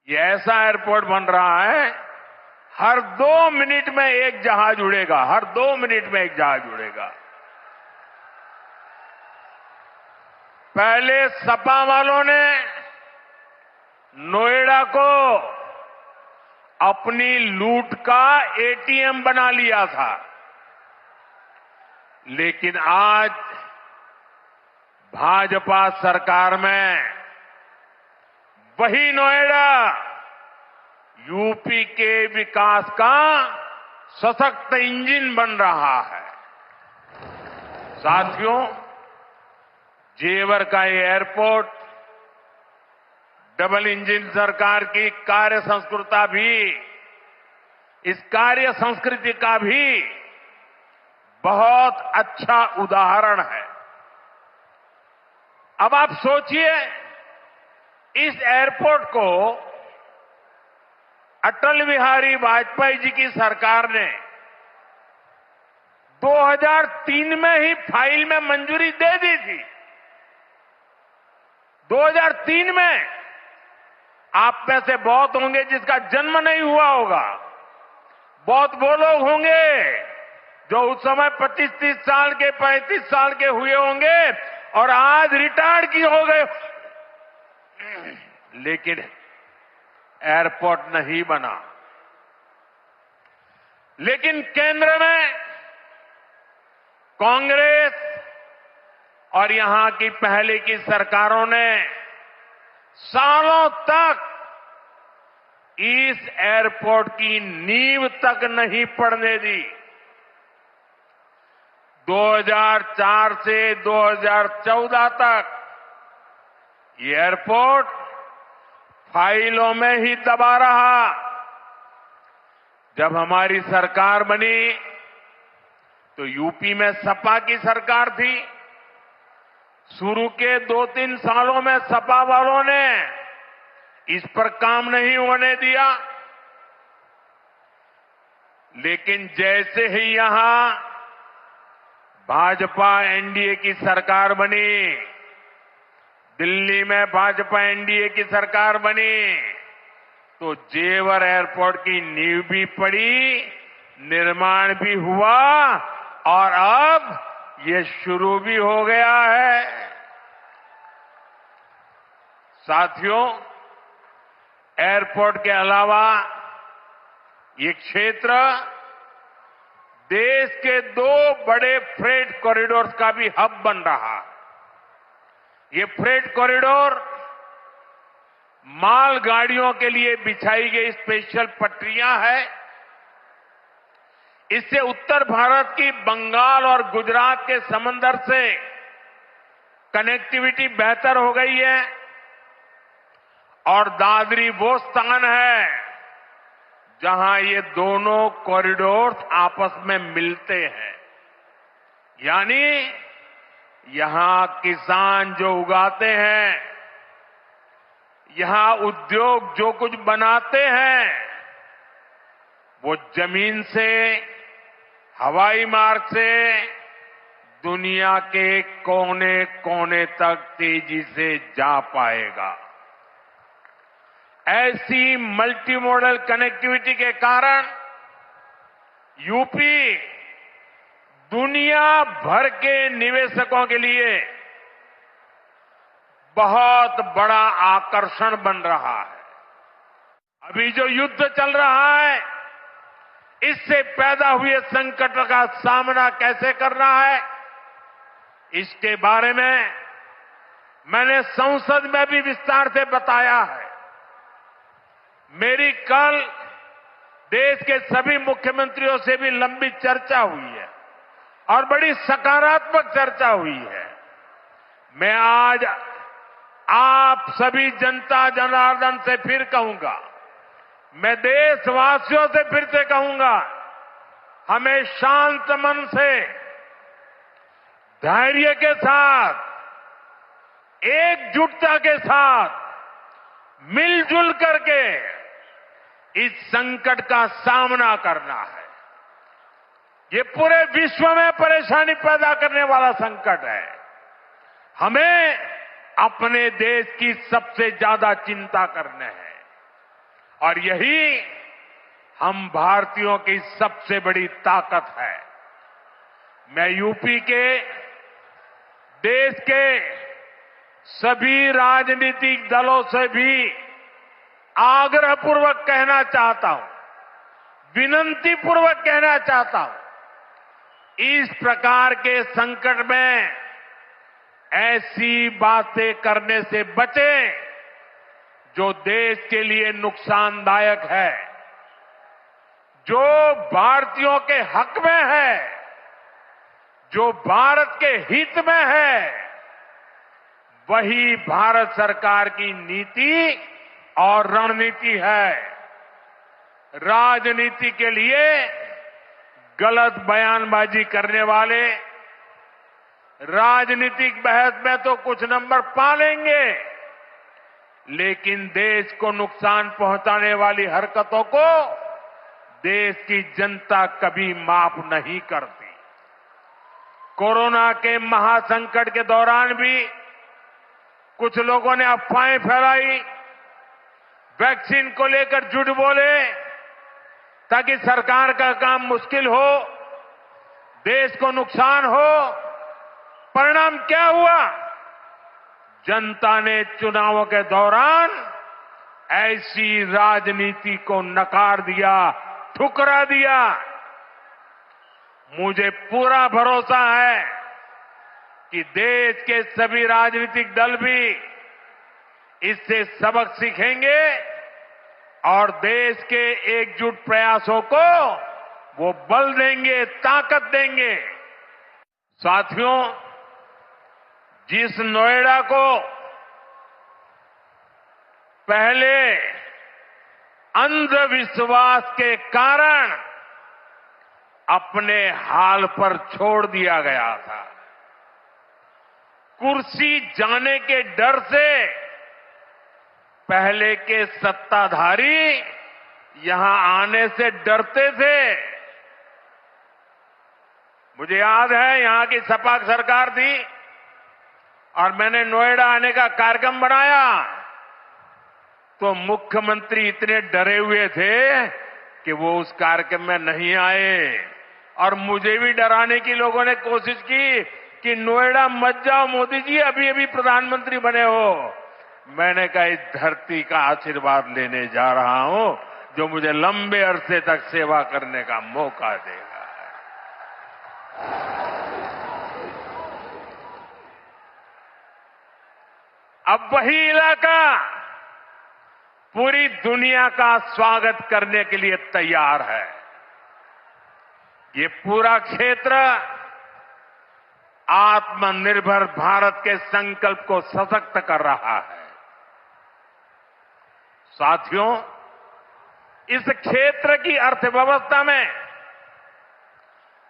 ये ऐसा एयरपोर्ट बन रहा है, हर 2 मिनट में एक जहाज उड़ेगा, हर 2 मिनट में एक जहाज उड़ेगा। पहले सपा वालों ने नोएडा को अपनी लूट का एटीएम बना लिया था, लेकिन आज भाजपा सरकार में वही नोएडा यूपी के विकास का सशक्त इंजन बन रहा है। साथियों, जेवर का ये एयरपोर्ट डबल इंजन सरकार की कार्य संस्कृति भी, इस कार्य संस्कृति का भी बहुत अच्छा उदाहरण है। अब आप सोचिए, इस एयरपोर्ट को अटल बिहारी वाजपेयी जी की सरकार ने 2003 में ही फाइल में मंजूरी दे दी थी। 2003 में आप में से बहुत होंगे जिसका जन्म नहीं हुआ होगा, बहुत वो लोग होंगे जो उस समय 25-30 साल के, 35 साल के हुए होंगे और आज रिटायर्ड की हो गए, लेकिन एयरपोर्ट नहीं बना। लेकिन केंद्र में कांग्रेस और यहां की पहले की सरकारों ने सालों तक इस एयरपोर्ट की नींव तक नहीं पड़ने दी। 2004 से 2014 तक ये एयरपोर्ट फाइलों में ही दबा रहा। जब हमारी सरकार बनी तो यूपी में सपा की सरकार थी। शुरू के 2-3 सालों में सपा वालों ने इस पर काम नहीं होने दिया, लेकिन जैसे ही यहां भाजपा एनडीए की सरकार बनी, दिल्ली में भाजपा एनडीए की सरकार बनी, तो जेवर एयरपोर्ट की नींव भी पड़ी, निर्माण भी हुआ और अब ये शुरू भी हो गया है। साथियों, एयरपोर्ट के अलावा ये क्षेत्र देश के 2 बड़े फ्रेट कॉरिडोर का भी हब बन रहा है। ये फ्रेट कॉरिडोर मालगाड़ियों के लिए बिछाई गई स्पेशल पटरियां हैं। इससे उत्तर भारत की बंगाल और गुजरात के समंदर से कनेक्टिविटी बेहतर हो गई है और दादरी वो स्थान है जहां ये दोनों कॉरिडोर आपस में मिलते हैं। यानी यहां किसान जो उगाते हैं, यहां उद्योग जो कुछ बनाते हैं, वो जमीन से, हवाई मार्ग से दुनिया के कोने कोने तक तेजी से जा पाएगा। ऐसी मल्टी मॉडल कनेक्टिविटी के कारण यूपी दुनिया भर के निवेशकों के लिए बहुत बड़ा आकर्षण बन रहा है। अभी जो युद्ध चल रहा है, इससे पैदा हुए संकट का सामना कैसे करना है, इसके बारे में मैंने संसद में भी विस्तार से बताया है। मेरी कल देश के सभी मुख्यमंत्रियों से भी लंबी चर्चा हुई है और बड़ी सकारात्मक चर्चा हुई है। मैं आज आप सभी जनता जनार्दन से फिर कहूंगा, मैं देशवासियों से फिर से कहूंगा, हमें शांत मन से, धैर्य के साथ, एकजुटता के साथ, मिलजुल करके इस संकट का सामना करना है। ये पूरे विश्व में परेशानी पैदा करने वाला संकट है। हमें अपने देश की सबसे ज्यादा चिंता करना है। और यही हम भारतीयों की सबसे बड़ी ताकत है। मैं यूपी के, देश के सभी राजनीतिक दलों से भी आग्रहपूर्वक कहना चाहता हूं, विनंतीपूर्वक कहना चाहता हूं, इस प्रकार के संकट में ऐसी बातें करने से बचें जो देश के लिए नुकसानदायक है, जो भारतीयों के हक में है, जो भारत के हित में है, वही भारत सरकार की नीति और रणनीति है। राजनीति के लिए गलत बयानबाजी करने वाले राजनीतिक बहस में तो कुछ नंबर पा लेंगे, लेकिन देश को नुकसान पहुंचाने वाली हरकतों को देश की जनता कभी माफ नहीं करती। कोरोना के महासंकट के दौरान भी कुछ लोगों ने अफवाहें फैलाई, वैक्सीन को लेकर झूठ बोले ताकि सरकार का काम मुश्किल हो, देश को नुकसान हो। परिणाम क्या हुआ? जनता ने चुनावों के दौरान ऐसी राजनीति को नकार दिया, ठुकरा दिया। मुझे पूरा भरोसा है कि देश के सभी राजनीतिक दल भी इससे सबक सीखेंगे और देश के एकजुट प्रयासों को वो बल देंगे, ताकत देंगे। साथियों, जिस नोएडा को पहले अंधविश्वास के कारण अपने हाल पर छोड़ दिया गया था, कुर्सी जाने के डर से पहले के सत्ताधारी यहां आने से डरते थे। मुझे याद है यहां की सपा सरकार थी और मैंने नोएडा आने का कार्यक्रम बनाया तो मुख्यमंत्री इतने डरे हुए थे कि वो उस कार्यक्रम में नहीं आए और मुझे भी डराने की लोगों ने कोशिश की कि नोएडा मत जाओ मोदी जी, अभी अभी प्रधानमंत्री बने हो। मैंने कहा इस धरती का आशीर्वाद लेने जा रहा हूं जो मुझे लंबे अरसे तक सेवा करने का मौका देगा। अब वही इलाका पूरी दुनिया का स्वागत करने के लिए तैयार है। ये पूरा क्षेत्र आत्मनिर्भर भारत के संकल्प को सशक्त कर रहा है। साथियों, इस क्षेत्र की अर्थव्यवस्था में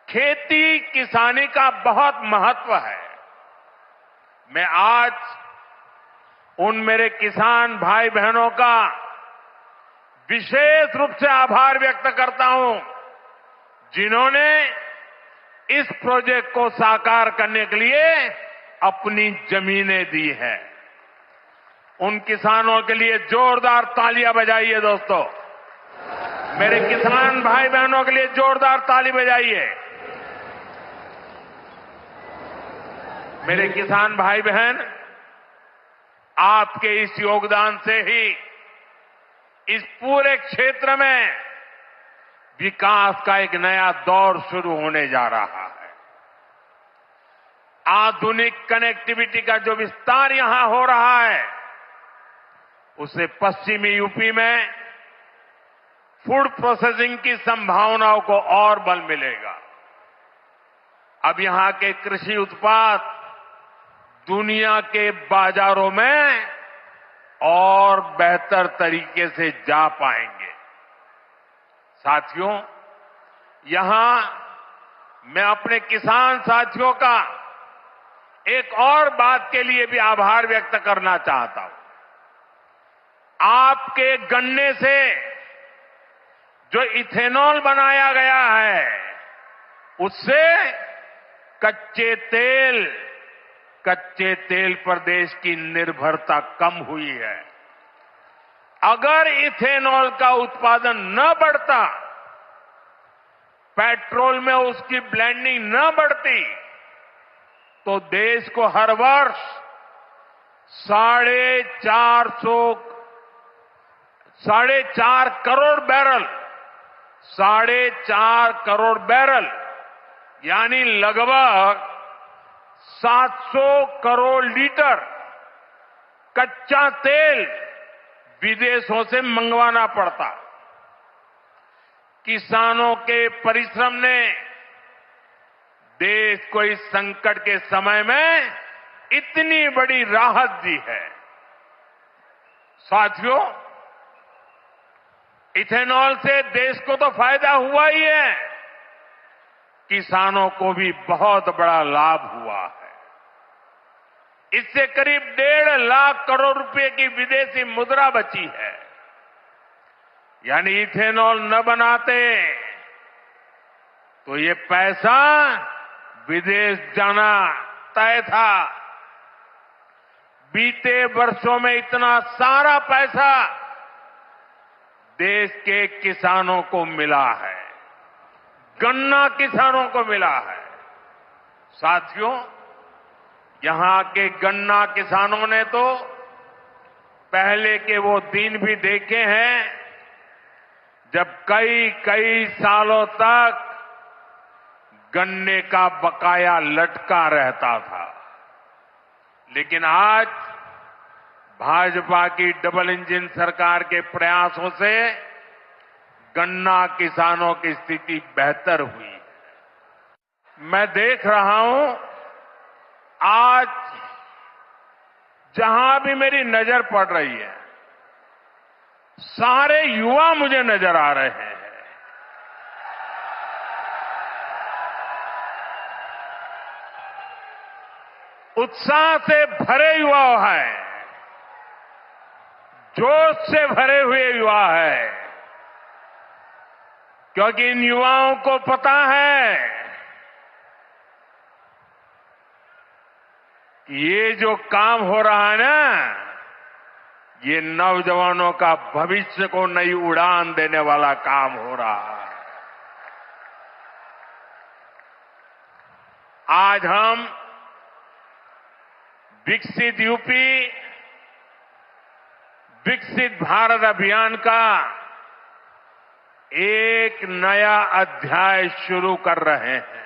खेती किसानी का बहुत महत्व है। मैं आज उन मेरे किसान भाई बहनों का विशेष रूप से आभार व्यक्त करता हूं जिन्होंने इस प्रोजेक्ट को साकार करने के लिए अपनी जमीनें दी हैं। उन किसानों के लिए जोरदार तालियां बजाइए दोस्तों। मेरे किसान भाई बहनों के लिए जोरदार ताली बजाइए। मेरे किसान भाई बहन, आपके इस योगदान से ही इस पूरे क्षेत्र में विकास का एक नया दौर शुरू होने जा रहा है। आधुनिक कनेक्टिविटी का जो विस्तार यहां हो रहा है उससे पश्चिमी यूपी में फूड प्रोसेसिंग की संभावनाओं को और बल मिलेगा। अब यहां के कृषि उत्पाद दुनिया के बाजारों में और बेहतर तरीके से जा पाएंगे। साथियों, यहां मैं अपने किसान साथियों का एक और बात के लिए भी आभार व्यक्त करना चाहता हूं। आपके गन्ने से जो इथेनॉल बनाया गया है उससे कच्चे तेल पर देश की निर्भरता कम हुई है। अगर इथेनॉल का उत्पादन न बढ़ता, पेट्रोल में उसकी ब्लेंडिंग न बढ़ती, तो देश को हर वर्ष 4.5 करोड़ बैरल 4.5 करोड़ बैरल यानी लगभग 700 करोड़ लीटर कच्चा तेल विदेशों से मंगवाना पड़ता। किसानों के परिश्रम ने देश को इस संकट के समय में इतनी बड़ी राहत दी है। साथियों, इथेनॉल से देश को तो फायदा हुआ ही है, किसानों को भी बहुत बड़ा लाभ हुआ है। इससे करीब 1.5 लाख करोड़ रुपए की विदेशी मुद्रा बची है। यानी इथेनॉल न बनाते तो ये पैसा विदेश जाना तय था। बीते वर्षों में इतना सारा पैसा देश के किसानों को मिला है, गन्ना किसानों को मिला है। साथियों, यहां के गन्ना किसानों ने तो पहले के वो दिन भी देखे हैं जब कई सालों तक गन्ने का बकाया लटका रहता था। लेकिन आज भाजपा की डबल इंजन सरकार के प्रयासों से गन्ना किसानों की स्थिति बेहतर हुई है। मैं देख रहा हूं आज जहां भी मेरी नजर पड़ रही है, सारे युवा मुझे नजर आ रहे हैं। उत्साह से भरे युवा है, जोश से भरे हुए युवा है, क्योंकि इन युवाओं को पता है कि ये जो काम हो रहा है ना, ये नौजवानों का भविष्य को नई उड़ान देने वाला काम हो रहा है। आज हम विकसित यूपी, विकसित भारत अभियान का एक नया अध्याय शुरू कर रहे हैं।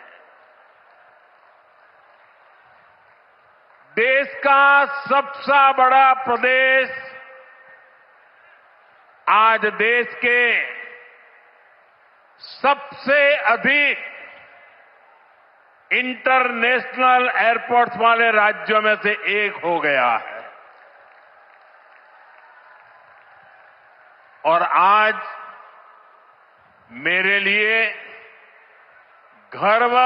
देश का सबसे बड़ा प्रदेश आज देश के सबसे अधिक इंटरनेशनल एयरपोर्ट्स वाले राज्यों में से एक हो गया है। और आज मेरे लिए गर्व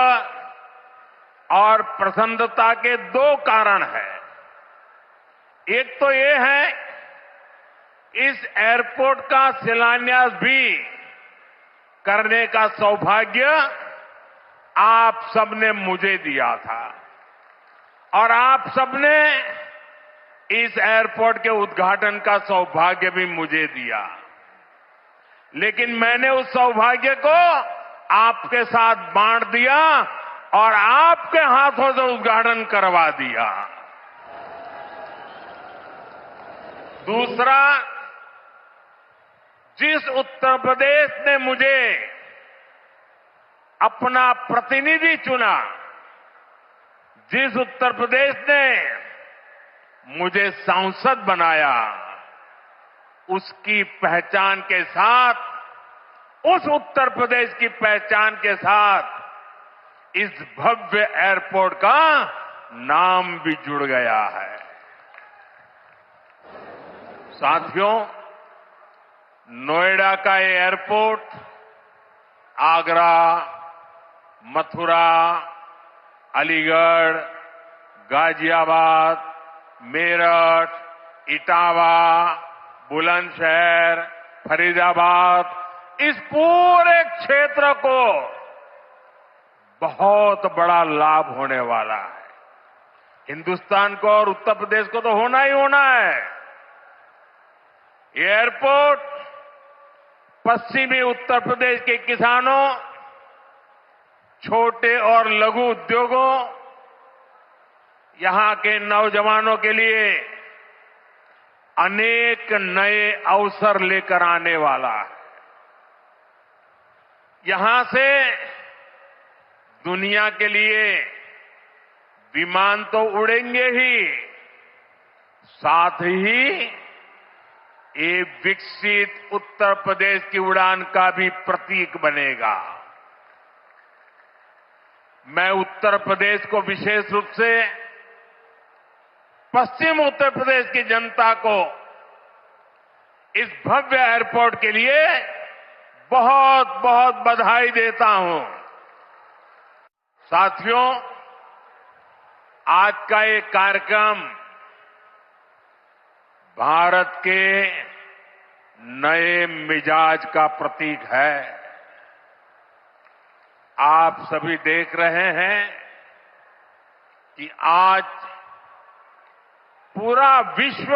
और प्रसन्नता के 2 कारण हैं। एक तो ये है, इस एयरपोर्ट का शिलान्यास भी करने का सौभाग्य आप सबने मुझे दिया था और आप सबने इस एयरपोर्ट के उद्घाटन का सौभाग्य भी मुझे दिया। लेकिन मैंने उस सौभाग्य को आपके साथ बांट दिया और आपके हाथों से उद्घाटन करवा दिया। दूसरा, जिस उत्तर प्रदेश ने मुझे अपना प्रतिनिधि चुना, जिस उत्तर प्रदेश ने मुझे सांसद बनाया, उसकी पहचान के साथ, उस उत्तर प्रदेश की पहचान के साथ इस भव्य एयरपोर्ट का नाम भी जुड़ गया है। साथियों, नोएडा का ये एयरपोर्ट आगरा, मथुरा, अलीगढ़, गाजियाबाद, मेरठ, इटावा, बुलंदशहर, फरीदाबाद, इस पूरे क्षेत्र को बहुत बड़ा लाभ होने वाला है। हिंदुस्तान को और उत्तर प्रदेश को तो होना ही होना है। ये एयरपोर्ट पश्चिमी उत्तर प्रदेश के किसानों, छोटे और लघु उद्योगों, यहां के नौजवानों के लिए अनेक नए अवसर लेकर आने वाला है। यहां से दुनिया के लिए विमान तो उड़ेंगे ही, साथ ही ये विकसित उत्तर प्रदेश की उड़ान का भी प्रतीक बनेगा। मैं उत्तर प्रदेश को विशेष रूप से पश्चिम उत्तर प्रदेश की जनता को इस भव्य एयरपोर्ट के लिए बहुत बहुत बधाई देता हूं। साथियों, आज का ये कार्यक्रम भारत के नए मिजाज का प्रतीक है। आप सभी देख रहे हैं कि आज पूरा विश्व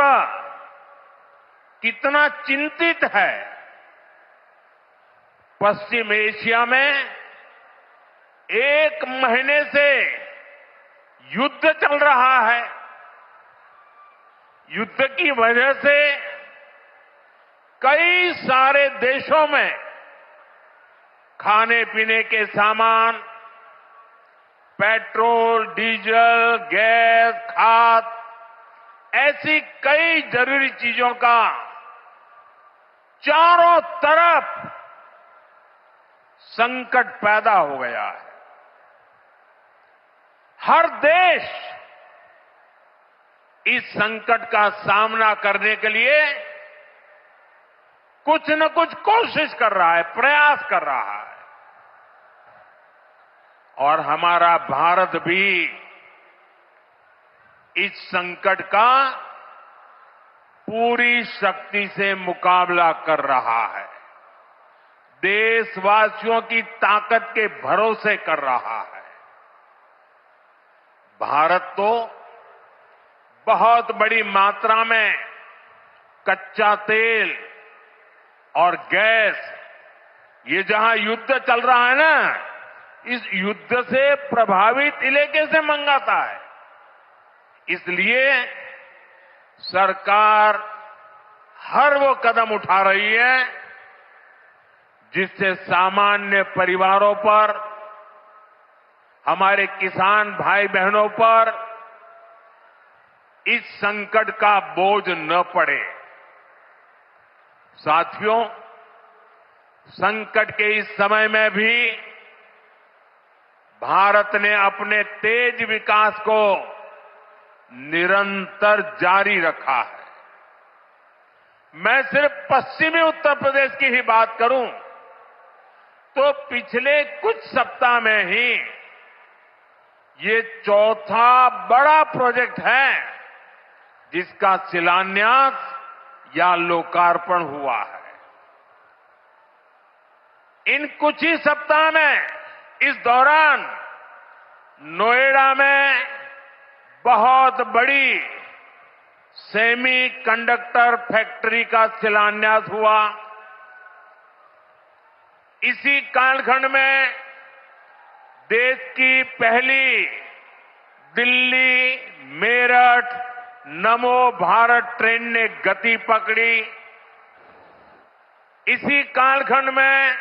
कितना चिंतित है। पश्चिम एशिया में 1 महीने से युद्ध चल रहा है। युद्ध की वजह से कई सारे देशों में खाने पीने के सामान, पेट्रोल, डीजल, गैस, खाद, ऐसी कई जरूरी चीजों का चारों तरफ संकट पैदा हो गया है। हर देश इस संकट का सामना करने के लिए कुछ न कुछ कोशिश कर रहा है, प्रयास कर रहा है। और हमारा भारत भी इस संकट का पूरी शक्ति से मुकाबला कर रहा है। देशवासियों की ताकत के भरोसे कर रहा है। भारत तो बहुत बड़ी मात्रा में कच्चा तेल और गैस, ये जहां युद्ध चल रहा है ना, इस युद्ध से प्रभावित इलाके से मंगाता है। इसलिए सरकार हर वो कदम उठा रही है जिससे सामान्य परिवारों पर, हमारे किसान भाई बहनों पर इस संकट का बोझ न पड़े। साथियों, संकट के इस समय में भी भारत ने अपने तेज विकास को निरंतर जारी रखा है। मैं सिर्फ पश्चिमी उत्तर प्रदेश की ही बात करूं तो पिछले कुछ सप्ताह में ही ये चौथा बड़ा प्रोजेक्ट है जिसका शिलान्यास या लोकार्पण हुआ है। इन कुछ ही सप्ताह में, इस दौरान नोएडा में बहुत बड़ी सेमी कंडक्टर फैक्ट्री का शिलान्यास हुआ। इसी कालखंड में देश की पहली दिल्ली मेरठ नमो भारत ट्रेन ने गति पकड़ी। इसी कालखंड में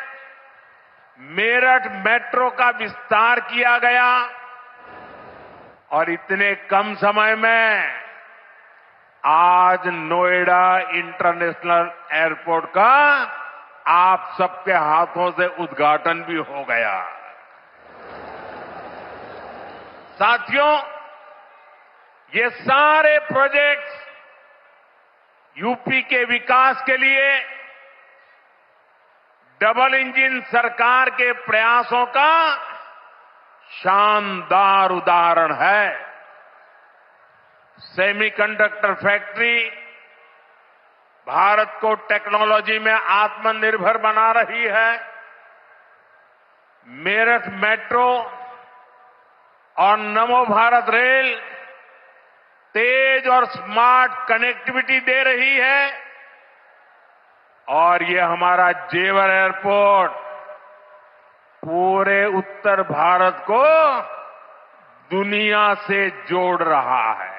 मेरठ मेट्रो का विस्तार किया गया और इतने कम समय में आज नोएडा इंटरनेशनल एयरपोर्ट का आप सबके हाथों से उद्घाटन भी हो गया। साथियों, ये सारे प्रोजेक्ट्स यूपी के विकास के लिए डबल इंजन सरकार के प्रयासों का शानदार उदाहरण है। सेमीकंडक्टर फैक्ट्री भारत को टेक्नोलॉजी में आत्मनिर्भर बना रही है। मेरठ मेट्रो और नमो भारत रेल तेज और स्मार्ट कनेक्टिविटी दे रही है। और ये हमारा जेवर एयरपोर्ट पूरे उत्तर भारत को दुनिया से जोड़ रहा है।